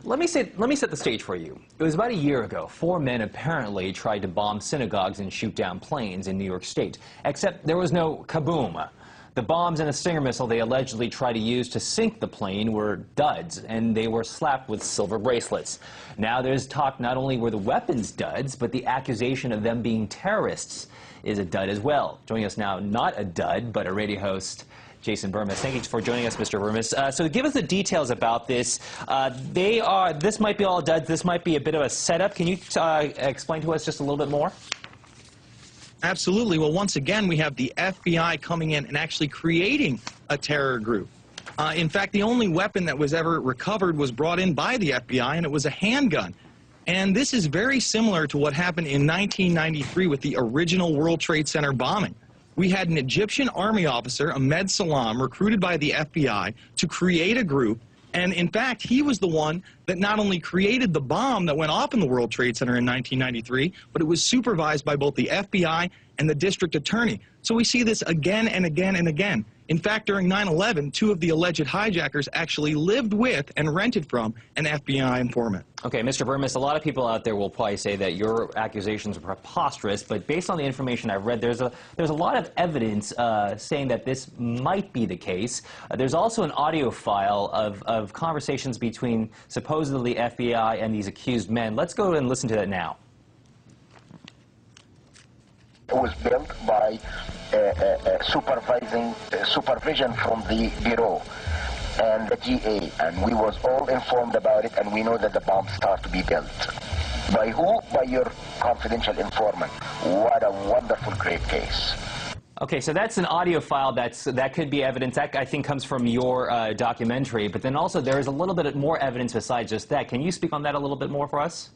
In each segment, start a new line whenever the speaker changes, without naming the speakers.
Let me set the stage for you. It was about a year ago. 4 men apparently tried to bomb synagogues and shoot down planes in New York State. Except there was no kaboom. The bombs and a Stinger missile they allegedly tried to use to sink the plane were duds, and they were slapped with silver bracelets. Now there's talk not only were the weapons duds, but the accusation of them being terrorists is a dud as well. Joining us now, not a dud, but a radio host, Jason Burmis. Thank you for joining us, Mr. Burmis. So give us the details about this. This might be all duds. This might be a bit of a setup. Can you explain to us just a little bit more?
Absolutely. Well, once again, we have the FBI coming in and actually creating a terror group. In fact, the only weapon that was ever recovered was brought in by the FBI, and it was a handgun. And this is very similar to what happened in 1993 with the original World Trade Center bombing. We had an Egyptian army officer, Ahmed Salam, recruited by the FBI to create a group. And in fact, he was the one that not only created the bomb that went off in the World Trade Center in 1993, but it was supervised by both the FBI and the district attorney. So we see this again and again and again. In fact, during 9/11, 2 of the alleged hijackers actually lived with and rented from an FBI informant.
Okay, Mr. Burmis, a lot of people out there will probably say that your accusations are preposterous, but based on the information I've read, there's a lot of evidence saying that this might be the case. There's also an audio file of conversations between supposedly FBI and these accused men. Let's go and listen to that now.
It was built by supervision from the Bureau and the GA, and we was all informed about it, and we know that the bombs start to be built. By who? By your confidential informant. What a wonderful, great case.
Okay, so that's an audio file that could be evidence. That, I think, comes from your documentary, but then also there is a little bit more evidence besides just that. Can you speak on that a little bit more for us?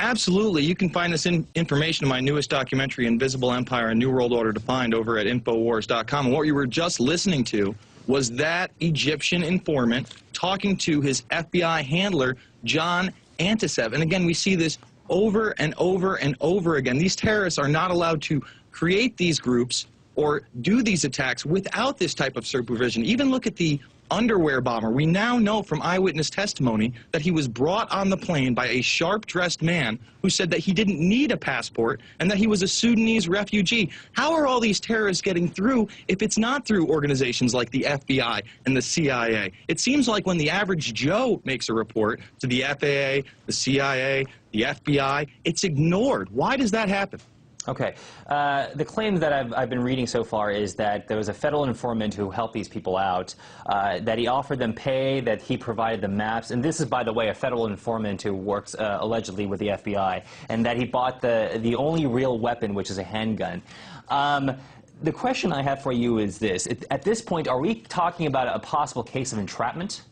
Absolutely. You can find this information in my newest documentary, Invisible Empire, A New World Order Defined, over at Infowars.com. And what you were just listening to was that Egyptian informant talking to his FBI handler, John Antisev. And again, we see this over and over and over again. These terrorists are not allowed to create these groups or do these attacks without this type of supervision. Even look at the underwear bomber. We now know from eyewitness testimony that he was brought on the plane by a sharp-dressed man who said that he didn't need a passport and that he was a Sudanese refugee. How are all these terrorists getting through if it's not through organizations like the FBI and the CIA? It seems like when the average Joe makes a report to the FAA, the CIA, the FBI, it's ignored. Why does that happen?
Okay. The claim that I've been reading so far is that there was a federal informant who helped these people out, that he offered them pay, that he provided them maps, and this is, by the way, a federal informant who works allegedly with the FBI, and that he bought the only real weapon, which is a handgun. The question I have for you is this. At this point, are we talking about a possible case of entrapment?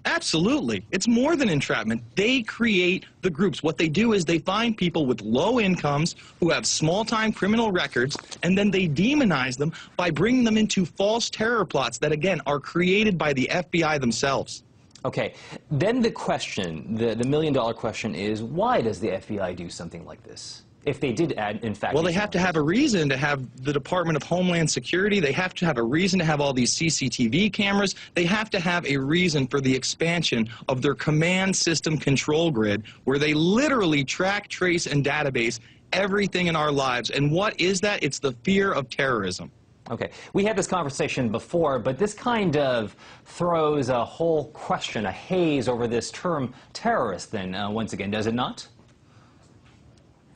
Absolutely. It's more than entrapment. They create the groups. What they do is they find people with low incomes who have small-time criminal records, and then they demonize them by bringing them into false terror plots that, again, are created by the FBI themselves.
Okay. Then the question, the million-dollar question is, why does the FBI do something like this? If they did, in fact...
Well, they have to have a reason to have the Department of Homeland Security. They have to have a reason to have all these CCTV cameras. They have to have a reason for the expansion of their command system control grid, where they literally track, trace, and database everything in our lives. And what is that? It's the fear of terrorism.
Okay. We had this conversation before, but this kind of throws a whole question, a haze over this term terrorist then, once again, does it not?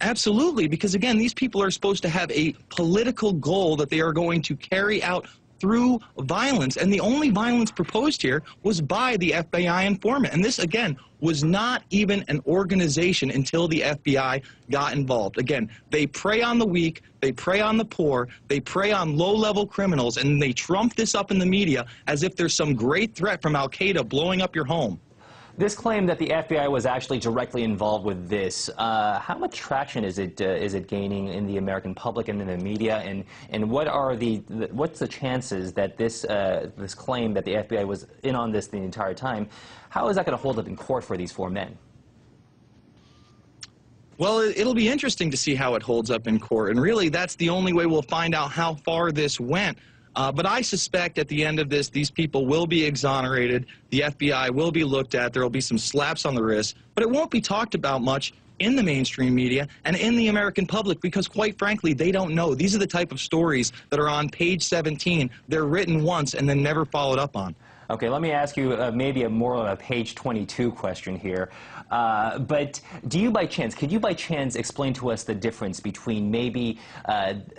Absolutely, because again, these people are supposed to have a political goal that they are going to carry out through violence, and the only violence proposed here was by the FBI informant. And this, again, was not even an organization until the FBI got involved. Again, they prey on the weak, they prey on the poor, they prey on low-level criminals, and they trump this up in the media as if there's some great threat from Al-Qaeda blowing up your home.
This claim that the FBI was actually directly involved with this, how much traction is it gaining in the American public and in the media, and what's the chances that this claim that the FBI was in on this the entire time, how is that going to hold up in court for these 4 men?
Well, it'll be interesting to see how it holds up in court, and really that's the only way we'll find out how far this went. But I suspect at the end of this, these people will be exonerated. The FBI will be looked at. There will be some slaps on the wrist. But it won't be talked about much in the mainstream media and in the American public because, quite frankly, they don't know. These are the type of stories that are on page 17. They're written once and then never followed up on.
Okay, let me ask you maybe a more of a page 22 question here. But could you by chance explain to us the difference between maybe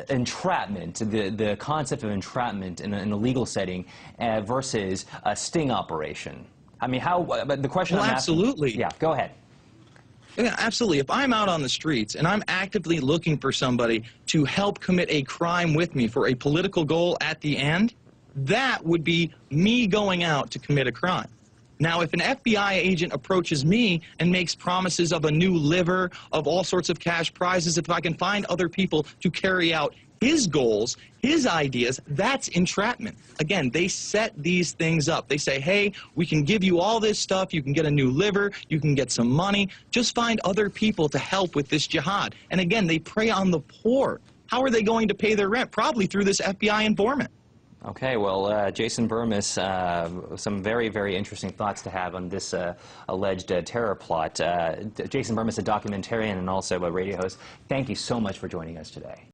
entrapment, the concept of entrapment in a legal setting versus a sting operation? I mean, but the question I'm asking...
Absolutely.
Yeah, go ahead.
Yeah, absolutely. If I'm out on the streets and I'm actively looking for somebody to help commit a crime with me for a political goal at the end, that would be me going out to commit a crime. Now, if an FBI agent approaches me and makes promises of a new liver, of all sorts of cash prizes, if I can find other people to carry out his goals, his ideas, that's entrapment. Again, they set these things up. They say, hey, we can give you all this stuff. You can get a new liver. You can get some money. Just find other people to help with this jihad. And again, they prey on the poor. How are they going to pay their rent? Probably through this FBI informant.
Okay, well, Jason Burmis, some very, very interesting thoughts to have on this alleged terror plot. Jason Burmis, a documentarian and also a radio host, thank you so much for joining us today.